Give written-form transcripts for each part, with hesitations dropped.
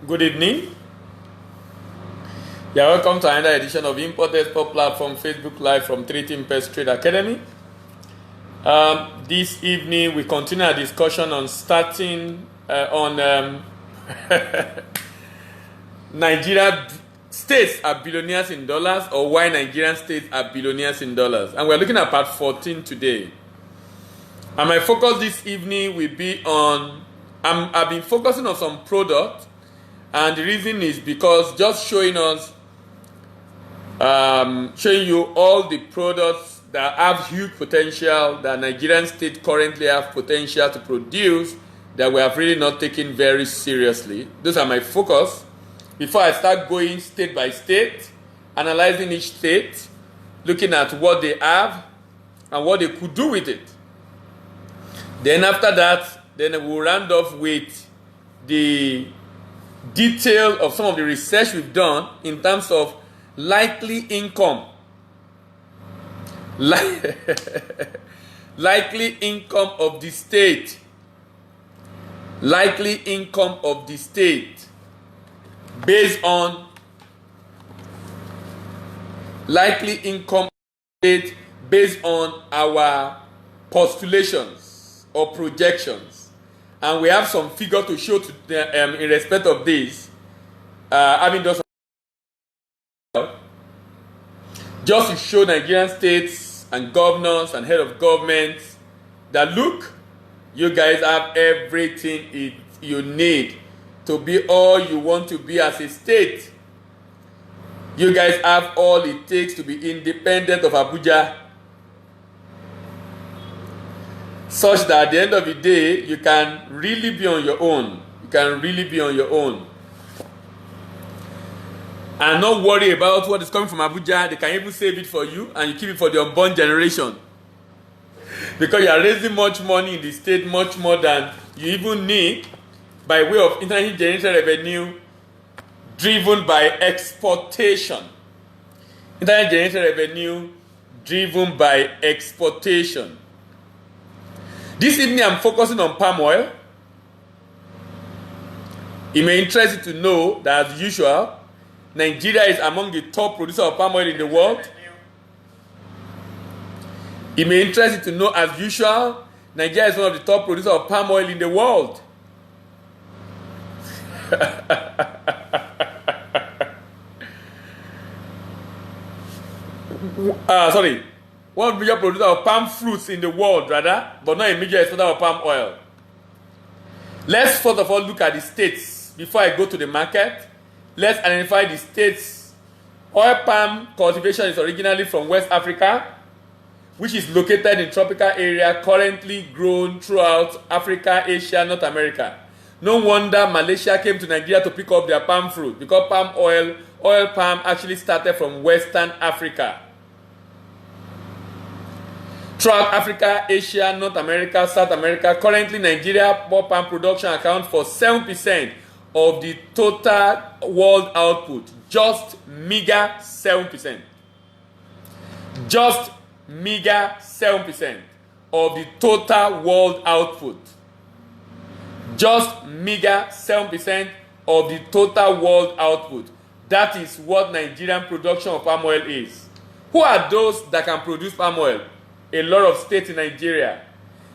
Good evening. You are welcome to another edition of Import Export Platform Facebook Live from 3Team Pest Trade Academy. This evening we continue our discussion on Nigeria states are billionaires in dollars, or why Nigerian states are billionaires in dollars. And we're looking at part 14 today. And my focus this evening will be on, I've been focusing on some product, and the reason is because just showing you all the products that have huge potential, that Nigerian state currently have potential to produce, that we have really not taken very seriously. Those are my focus. Before I start going state by state, analyzing each state, looking at what they have and what they could do with it. Then after that, we'll round off with the detail of some of the research we've done in terms of likely income. Likely income of the state. Likely income of the state based on likely income of the state based on our postulations or projections. And we have some figure to show to in respect of this. Having done just to show Nigerian states and governors and head of governments that look, you guys have everything you need to be all you want to be as a state. You guys have all it takes to be independent of Abuja, such that at the end of the day, you can really be on your own. You can really be on your own. And not worry about what is coming from Abuja. They can even save it for you, and you keep it for the unborn generation. Because you are raising much money in the state, much more than you even need, by way of internal generated revenue driven by exportation. Internal generated revenue driven by exportation. This evening I'm focusing on palm oil. It may interest you to know that, as usual, Nigeria is among the top producers of palm oil in the world. It may interest you to know, as usual, Nigeria is one of the top producers of palm oil in the world. One major producer of palm fruits in the world, rather, but not a major exporter of palm oil. Let's first of all look at the states before I go to the market. Let's identify the states. Oil palm cultivation is originally from West Africa, which is located in tropical area, currently grown throughout Africa, Asia, North America. No wonder Malaysia came to Nigeria to pick up their palm fruit, because oil palm actually started from Western Africa. Throughout Africa, Asia, North America, South America, currently Nigeria palm production accounts for 7% of the total world output. Just meager 7%. Just meager 7% of the total world output. Just meager 7% of the total world output. That is what Nigerian production of palm oil is. Who are those that can produce palm oil? A lot of states in Nigeria.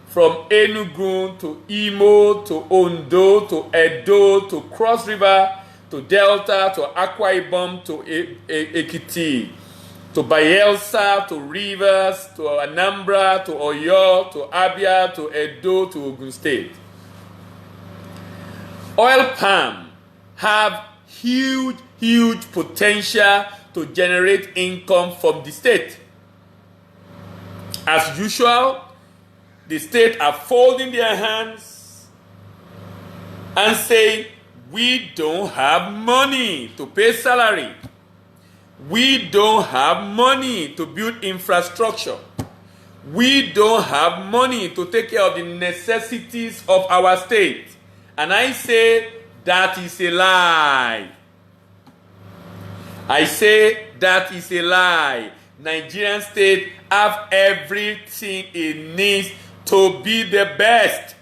From Enugu to Imo to Ondo to Edo to Cross River to Delta to Akwa Ibom to Ekiti to Bayelsa to Rivers to Anambra to Oyo to Abia to Edo to Ogun State. Oil palm have huge potential to generate income from the state. As usual, the state are folding their hands and saying, we don't have money to pay salary. We don't have money to build infrastructure. We don't have money to take care of the necessities of our state. And I say that is a lie. I say that is a lie. Nigerian state have everything it needs to be the best.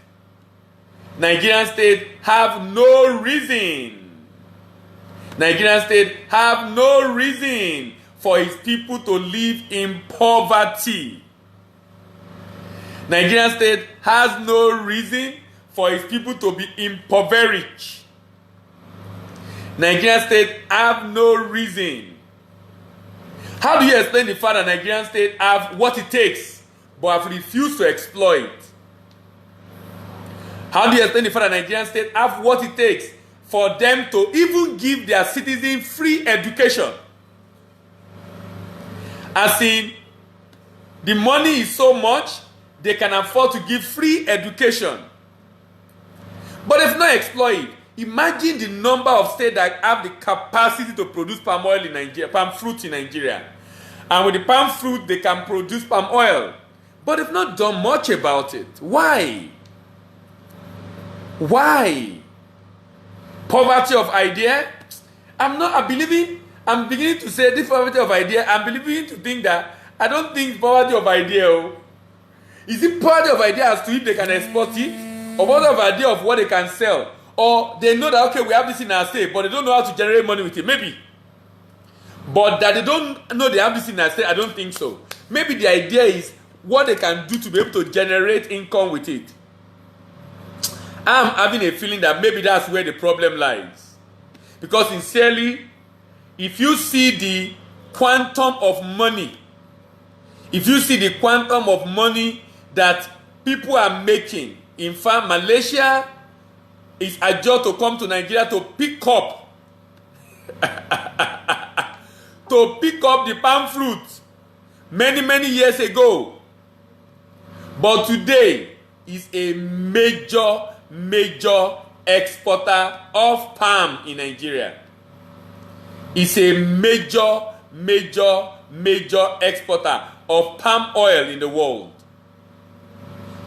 Nigerian state have no reason Nigerian state have no reason for his people to live in poverty. Nigerian state has no reason for his people to be impoverished. Nigerian state have no reason. How do you explain the fact that Nigerian state have what it takes but have refused to exploit? How do you explain the fact that Nigerian state have what it takes for them to even give their citizens free education? As in, the money is so much, they can afford to give free education. But if not exploit, imagine the number of states that have the capacity to produce palm oil in Nigeria, palm fruit in Nigeria. And with the palm fruit, they can produce palm oil. But they've not done much about it. Why? Why? Poverty of idea? I'm beginning to say this poverty of idea. I'm beginning to think that I don't think poverty of idea. Is it poverty of idea as to if they can export it? Or poverty of idea of what they can sell? Or they know that, okay, we have this in our state, but they don't know how to generate money with it. Maybe. But that they don't know they have this in our state, I don't think so. Maybe the idea is what they can do to be able to generate income with it. I'm having a feeling that maybe that's where the problem lies. Because sincerely, if you see the quantum of money, that people are making, in fact, Malaysia is adjudged to come to Nigeria to pick up the palm fruit many years ago. But today is a major exporter of palm in Nigeria. It's a major exporter of palm oil in the world.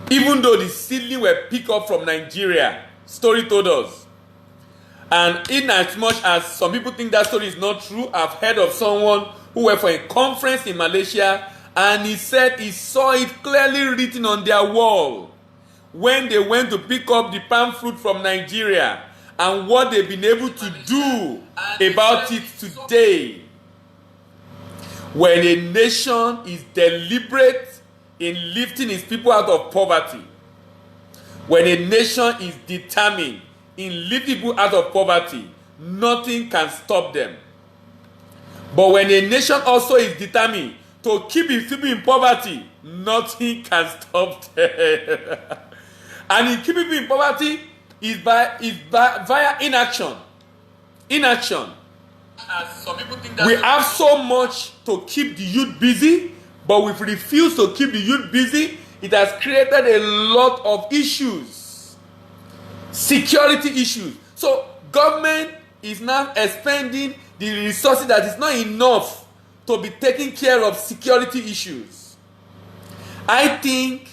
Even though the seedling were picked up from Nigeria, story told us. And in as much as some people think that story is not true, I've heard of someone who went for a conference in Malaysia and he said he saw it clearly written on their wall when they went to pick up the palm fruit from Nigeria and what they've been able to do about it today. When a nation is deliberate in lifting its people out of poverty, when a nation is determined in lifting people out of poverty, nothing can stop them. But when a nation also is determined to keep its people in poverty, nothing can stop them. And in keeping people in poverty is via inaction. Inaction. As some people think that we have so much to keep the youth busy, but we've refused to keep the youth busy. It has created a lot of issues. Security issues. So government is now expending the resources that is not enough to be taking care of security issues. I think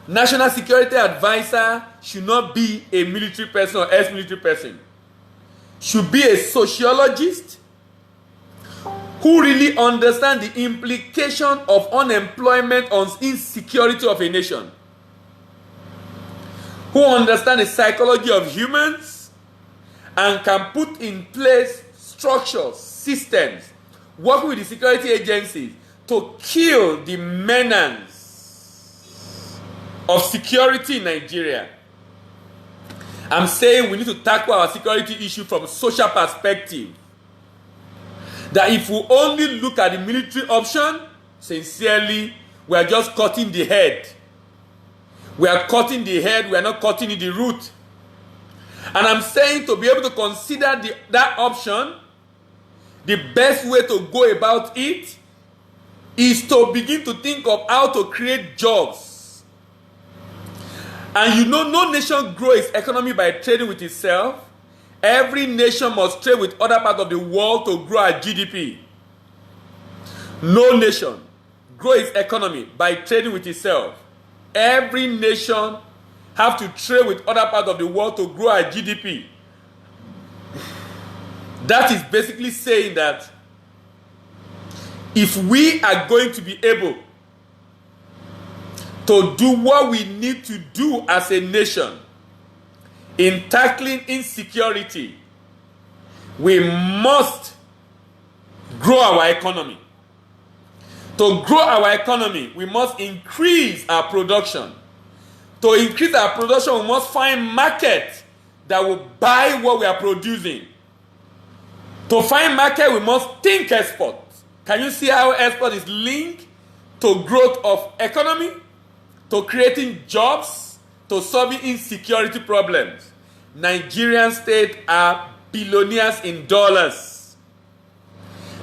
National Security Advisor should not be a military person or ex-military person. Should be a sociologist who really understands the implication of unemployment on insecurity of a nation. Who understands the psychology of humans and can put in place structures, systems, working with the security agencies to kill the menace of security in Nigeria. I'm saying we need to tackle our security issue from a social perspective. That if we only look at the military option, sincerely, we are just cutting the head. We are cutting the head, we are not cutting the root. And I'm saying to be able to consider that option, the best way to go about it is to begin to think of how to create jobs. And you know, no nation grows its economy by trading with itself. Every nation must trade with other parts of the world to grow our GDP. No nation grows its economy by trading with itself. Every nation have to trade with other parts of the world to grow our GDP. That is basically saying that if we are going to be able to do what we need to do as a nation in tackling insecurity, We must grow our economy. To grow our economy, we must increase our production. To increase our production, we must find markets that will buy what we are producing. To find market, we must think export. Can you see how export is linked to growth of economy, to creating jobs, to solving insecurity problems? Nigerian state are billionaires in dollars.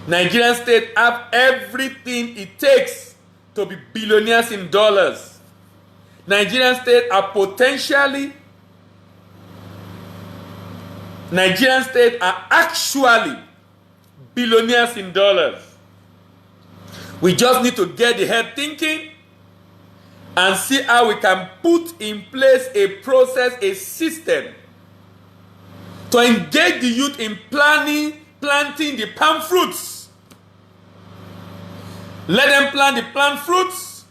Nigerian state have everything it takes to be billionaires in dollars. Nigerian state are actually billionaires in dollars. We just need to get the head thinking and see how we can put in place a process, a system to engage the youth in planting the palm fruits. Let them plant the palm fruits,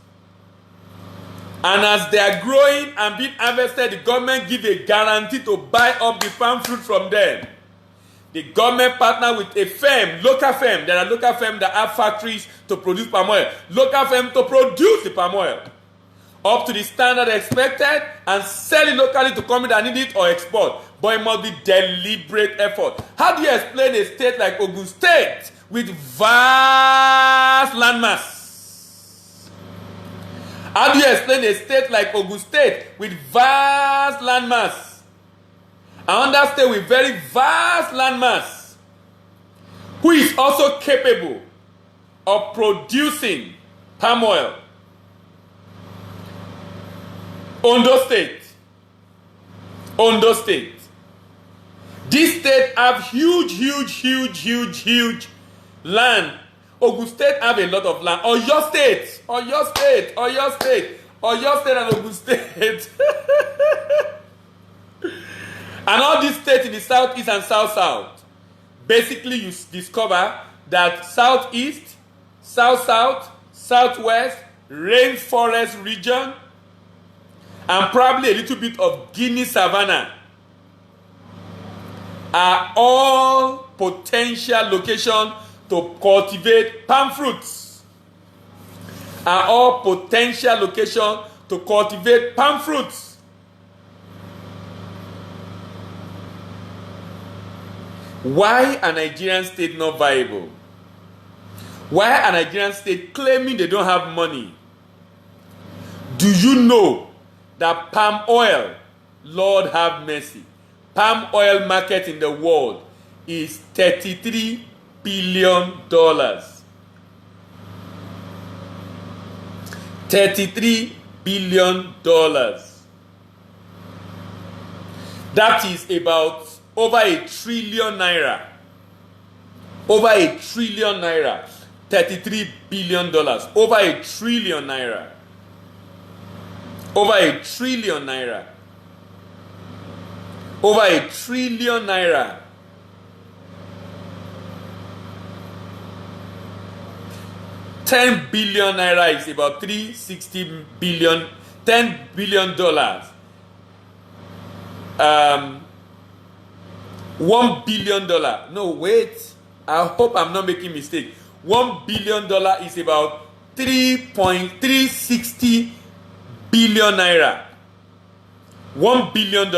and as they are growing and being harvested, the government give a guarantee to buy up the palm fruit from them. The government partner with a firm, local firm. There are local firms that have factories to produce palm oil. Local firm to produce the palm oil up to the standard expected and sell it locally to companies that need it or export. But it must be deliberate effort. How do you explain a state like Ogun State with vast landmass? How do you explain a state like Ogun State with vast landmass? Another state with very vast landmass, who is also capable of producing palm oil? Ondo State. Ondo State. This state have huge land. Ogun State have a lot of land. Oyo State and Ogun State. And all these states in the southeast and south, basically you discover that southeast, south, southwest, rainforest region, and probably a little bit of Guinea savanna are all potential locations to cultivate palm fruits. Are all potential locations to cultivate palm fruits. Why are Nigerian state not viable? Why are Nigerian state claiming they don't have money? Do you know that palm oil, Lord have mercy, palm oil market in the world is $33 billion. $33 billion. That is about over $1 trillion naira. Over $1 trillion naira. $33 billion. Over $1 trillion naira. Over $1 trillion naira. Over $1 trillion naira. $10 billion naira is about 360 billion. $10 billion. $1 billion. No, wait. I hope I'm not making mistake. $1 billion is about 3.360 billion naira. $1 billion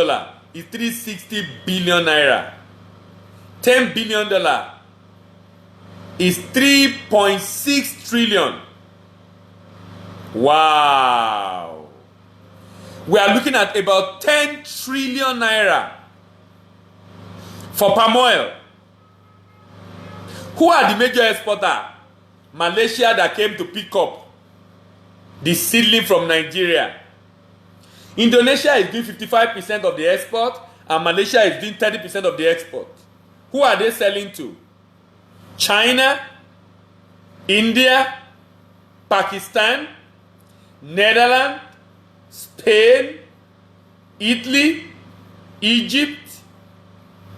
is 360 billion naira. $10 billion is 3.6 trillion. Wow. We are looking at about 10 trillion naira for palm oil. Who are the major exporters? Malaysia that came to pick up the seedling from Nigeria. Indonesia is doing 55% of the export, and Malaysia is doing 30% of the export. Who are they selling to? China, India, Pakistan, Netherlands, Spain, Italy, Egypt,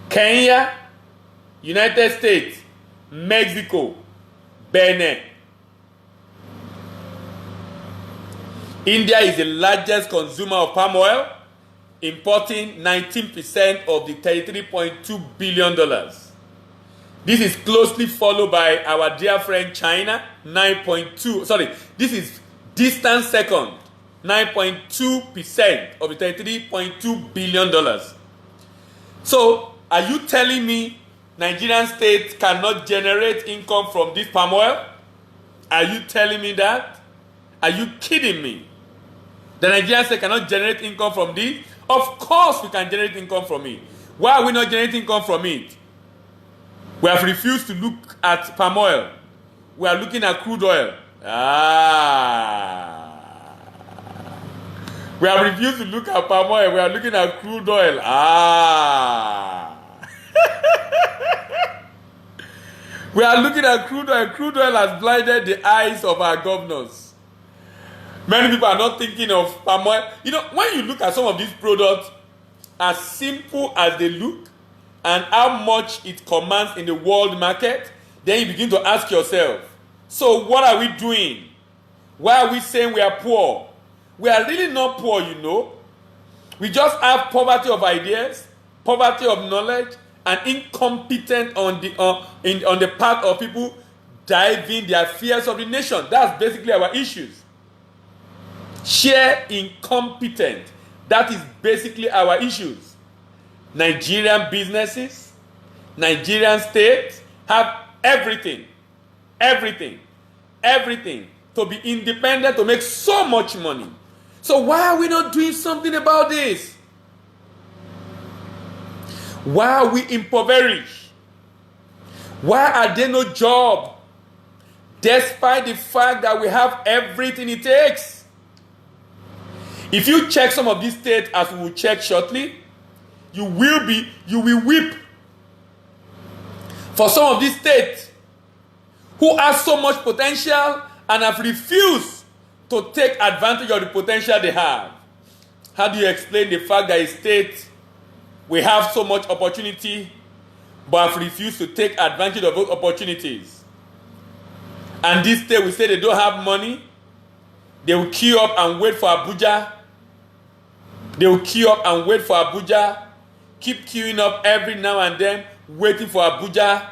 Kenya, United States, Mexico, Benin. India is the largest consumer of palm oil, importing 19% of the $33.2 billion. This is closely followed by our dear friend China, 9.2. Sorry, this is distant second, 9.2% of the $33.2 billion. So, are you telling me Nigerian state cannot generate income from this palm oil? Are you telling me that? Are you kidding me? The Nigerian state cannot generate income from this? Of course we can generate income from it. Why are we not generating income from it? We have refused to look at palm oil. We are looking at crude oil. We have refused to look at palm oil. We are looking at crude oil. We are looking at crude oil. Crude oil has blinded the eyes of our governors. Many people are not thinking of palm oil. You know, when you look at some of these products, as simple as they look and how much it commands in the world market, then you begin to ask yourself, so what are we doing? Why are we saying we are poor? We are really not poor, you know. We just have poverty of ideas, poverty of knowledge, and incompetence on the part of people driving the affairs of the nation. That's basically our issues. Sheer incompetence. That is basically our issues. Nigerian businesses, Nigerian states have everything to be independent, to make so much money. So why are we not doing something about this? Why are we impoverished? Why are there no jobs? Despite the fact that we have everything it takes. If you check some of these states, as we will check shortly, you will weep. For some of these states who have so much potential and have refused to take advantage of the potential they have. How do you explain the fact that a state we have so much opportunity but have refused to take advantage of those opportunities? And this state will say they don't have money. They will queue up and wait for Abuja. They will queue up and wait for Abuja. Keep queuing up every now and then, waiting for Abuja.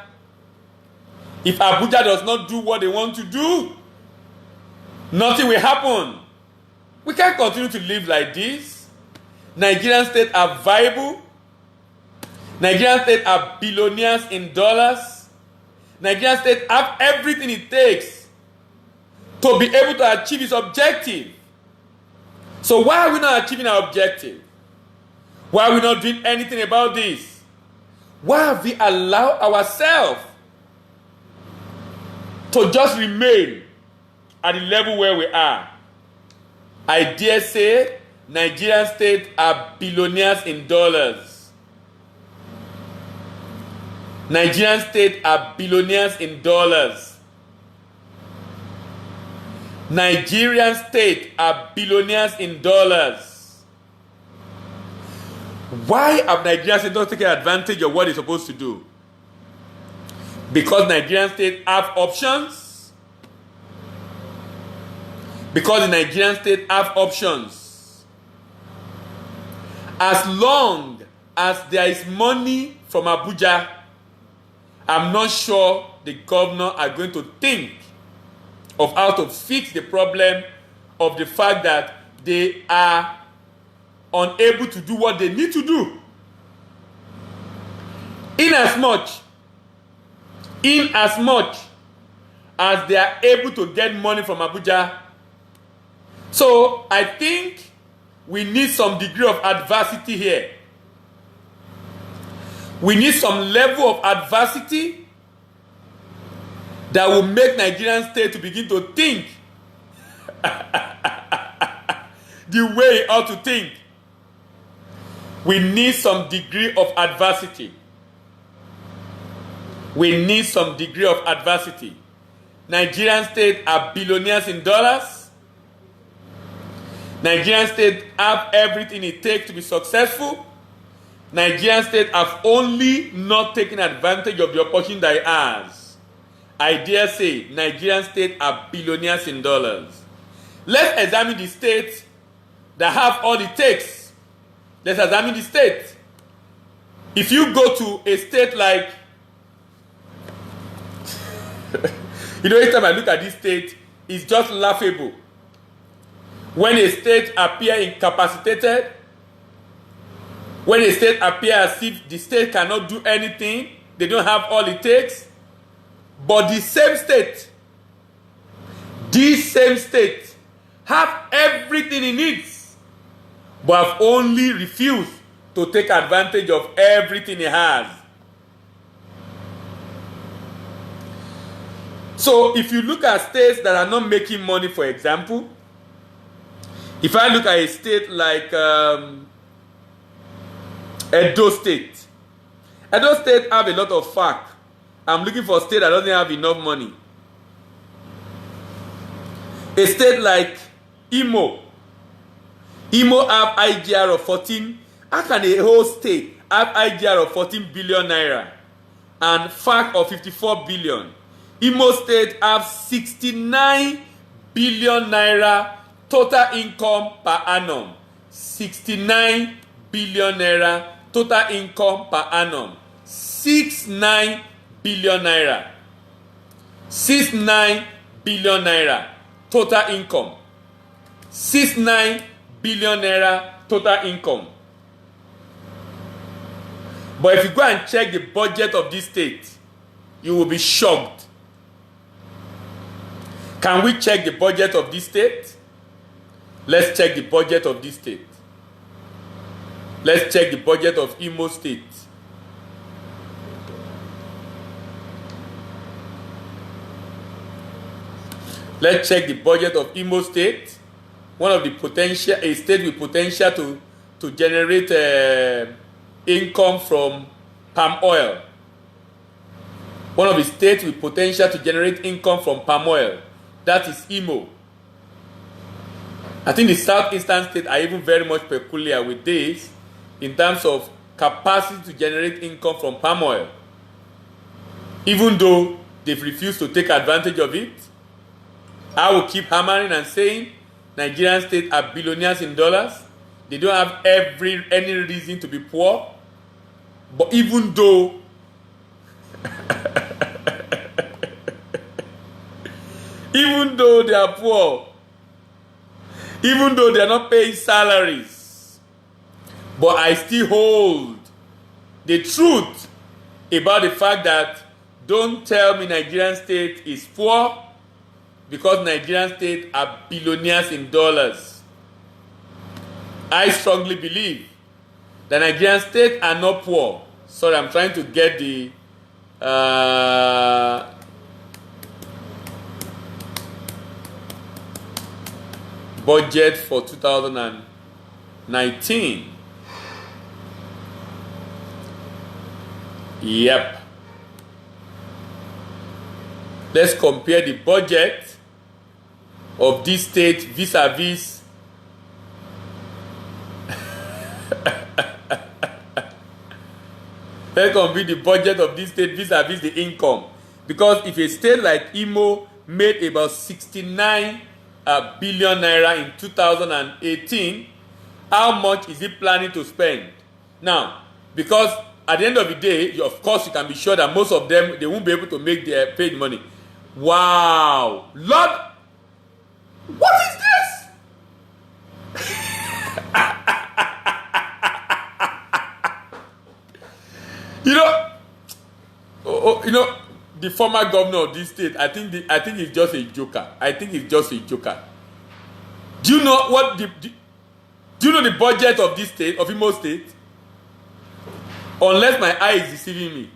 If Abuja does not do what they want to do, nothing will happen. We can't continue to live like this. Nigerian states are viable. Nigerian states are billionaires in dollars. Nigerian states have everything it takes to be able to achieve its objective. So why are we not achieving our objective? Why are we not doing anything about this? Why have we allowed ourselves to just remain at the level where we are? I dare say Nigerian states are billionaires in dollars. Nigerian states are billionaires in dollars. Nigerian states are billionaires in dollars. Why have Nigerian states not taken advantage of what they're supposed to do? Because Nigerian states have options. Because the Nigerian states have options. As long as there is money from Abuja, I'm not sure the governor are going to think of how to fix the problem of the fact that they are unable to do what they need to do. Inasmuch as they are able to get money from Abuja. So I think we need some degree of adversity here. We need some level of adversity that will make Nigerian state to begin to think the way it ought to think. We need some degree of adversity. We need some degree of adversity. Nigerian states are billionaires in dollars. Nigerian states have everything it takes to be successful. Nigerian states have only not taken advantage of the opportunity that it has. I dare say Nigerian states are billionaires in dollars. Let's examine the states that have all it takes. Let's examine the states. If you go to a state like You know, each time I look at this state, it's just laughable. When a state appears incapacitated, when a state appears as if the state cannot do anything, they don't have all it takes, but the same state, have everything it needs, but have only refused to take advantage of everything it has. So if you look at states that are not making money, for example, if I look at a state like Edo State have a lot of FAC. I'm looking for a state that doesn't have enough money. A state like Imo have IGR of 14. How can a whole state have IGR of 14 billion naira and FAC of 54 billion? Imo State have 69 billion naira total income per annum. 69 billion naira total income per annum. 69 billion naira. 69 billion naira total income. 69 billion naira total income. But if you go and check the budget of this state, you will be shocked. Can we check the budget of this state? Let's check the budget of this state. Let's check the budget of Imo State. Let's check the budget of Imo State. One of the potential, a state with potential to generate income from palm oil. One of the states with potential to generate income from palm oil. That is Imo. I think the southeastern states are even very much peculiar with this in terms of capacity to generate income from palm oil. Even though they've refused to take advantage of it, I will keep hammering and saying Nigerian states are billionaires in dollars. They don't have any reason to be poor. But even though even though they are poor, even though they are not paying salaries, but I still hold the truth about the fact that don't tell me Nigerian state is poor, because Nigerian state are billionaires in dollars. I strongly believe that Nigerian state are not poor. Sorry, I'm trying to get the budget for 2019. Yep. Let's compare the budget of this state vis-a-vis let's compare the budget of this state vis-a-vis the income. Because if a state like Imo made about 69 billion naira in 2018, how much is it planning to spend? Now, because at the end of the day, of course, you can be sure that most of them, they won't be able to make their paid money. Wow, Lord, what is this? You know, the former governor of this state, I think he's just a joker. I think he's just a joker. Do you know what do you know the budget of this state, of Imo State? Unless my eye is deceiving me,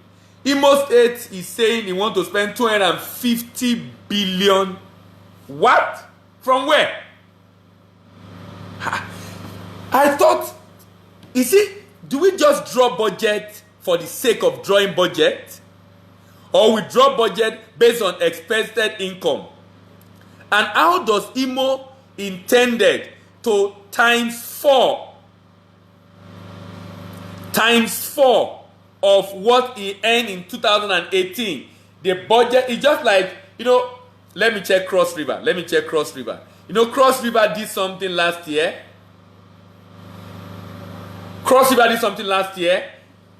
Imo State is saying he wants to spend 250 billion. What? From where? I thought, you see, do we just draw budget for the sake of drawing budget? Or we draw budget based on expected income? And how does Imo intended to times four of what he earned in 2018? The budget is just like, you know, let me check Cross River. You know, Cross River did something last year.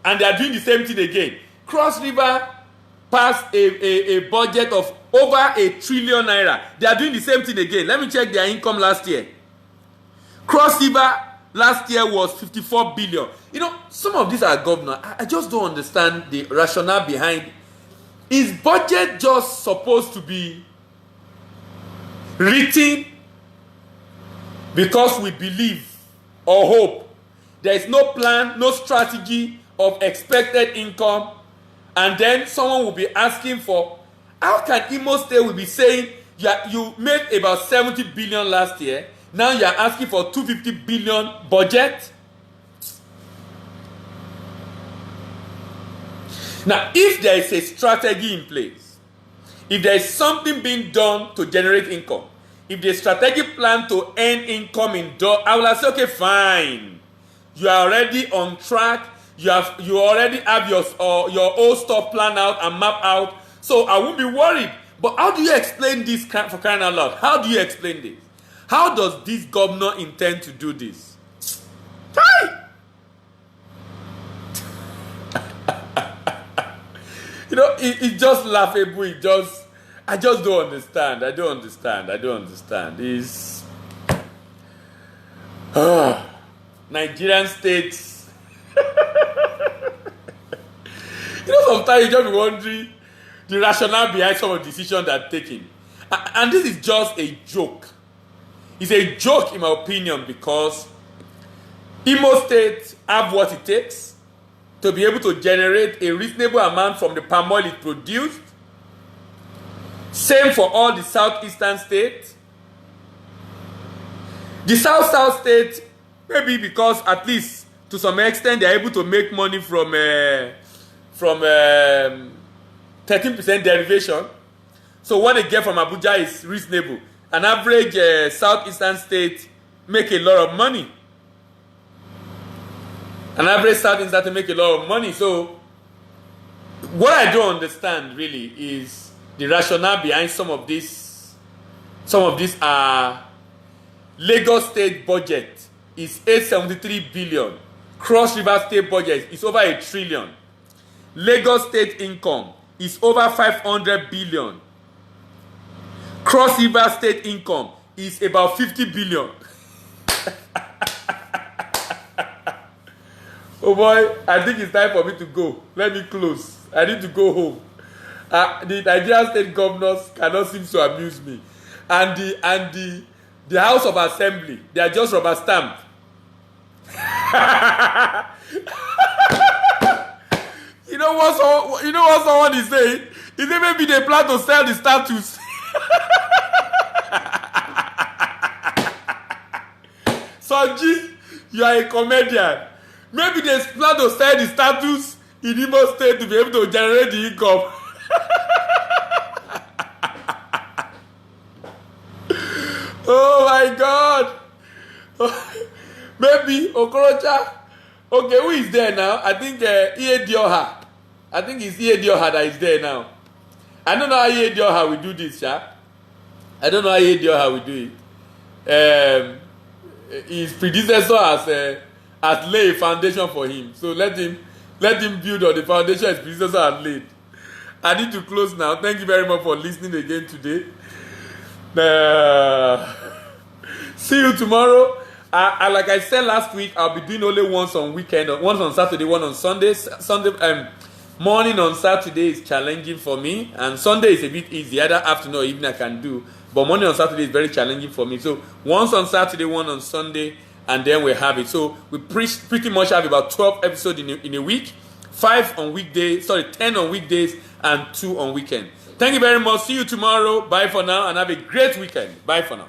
And they are doing the same thing again. Cross River passed a budget of over 1 trillion naira. They are doing the same thing again. Let me check their income last year. Cross River last year was 54 billion. You know, some of these are governors. I just don't understand the rationale behind. Is budget just supposed to be written because we believe or hope? There is no plan, no strategy of expected income, and then someone will be asking for, how can Imo State will be saying you made about 70 billion last year, now you are asking for 250 billion budget? Now, if there is a strategy in place, if there is something being done to generate income, if the strategic plan to earn income in I will say, okay, fine. You are already on track. You already have your old stuff planned out and mapped out. So I won't be worried. But how do you explain this, for crying out loud? How do you explain this? How does this governor intend to do this? Hi! You know, it's just laughable. I just don't understand. I don't understand. It's Nigerian states. You know, sometimes you just be wondering the rationale behind some of the decisions they're taking. And this is just a joke. It's a joke in my opinion, because Imo State have what it takes to be able to generate a reasonable amount from the palm oil it produced. Same for all the southeastern states. The south states, maybe because at least to some extent they are able to make money from 13% derivation. So what they get from Abuja is reasonable. An average southeastern state make a lot of money. An average southeastern state make a lot of money. So what I don't understand really is the rationale behind some of these are Lagos State budget is 873 billion. Cross River State budget is over 1 trillion. Lagos State income is over 500 billion. Cross River State income is about 50 billion. Oh boy, I think it's time for me to go. Let me close. I need to go home. The Nigerian state governors cannot seem to amuse me. And the House of Assembly, they are just rubber stamped. You know what someone is saying? Is it maybe they plan to sell the statues? Sanji, you are a comedian. Maybe they plan to sell the statues in Imo State to be able to generate the income. Oh my God. Maybe Okorocha. Okay, who is there now? I think Iye Dioha. I think it's Iye Dioha that is there now. I don't know how Iye Dioha will do this, yeah? I don't know how Iye Dioha will do it. His predecessor has laid a foundation for him. So let him build on the foundation his predecessor has laid. I need to close now. Thank you very much for listening again today. See you tomorrow. Like I said last week, I'll be doing only once on weekend, once on Saturday, one on Sunday. Morning on Saturday is challenging for me, and Sunday is a bit easy. Either afternoon or evening I can do, but morning on Saturday is very challenging for me. So once on Saturday, one on Sunday, and then we have it. So we pretty much have about 12 episodes in a week, 10 on weekdays, and 2 on weekend. Thank you very much. See you tomorrow. Bye for now, and have a great weekend. Bye for now.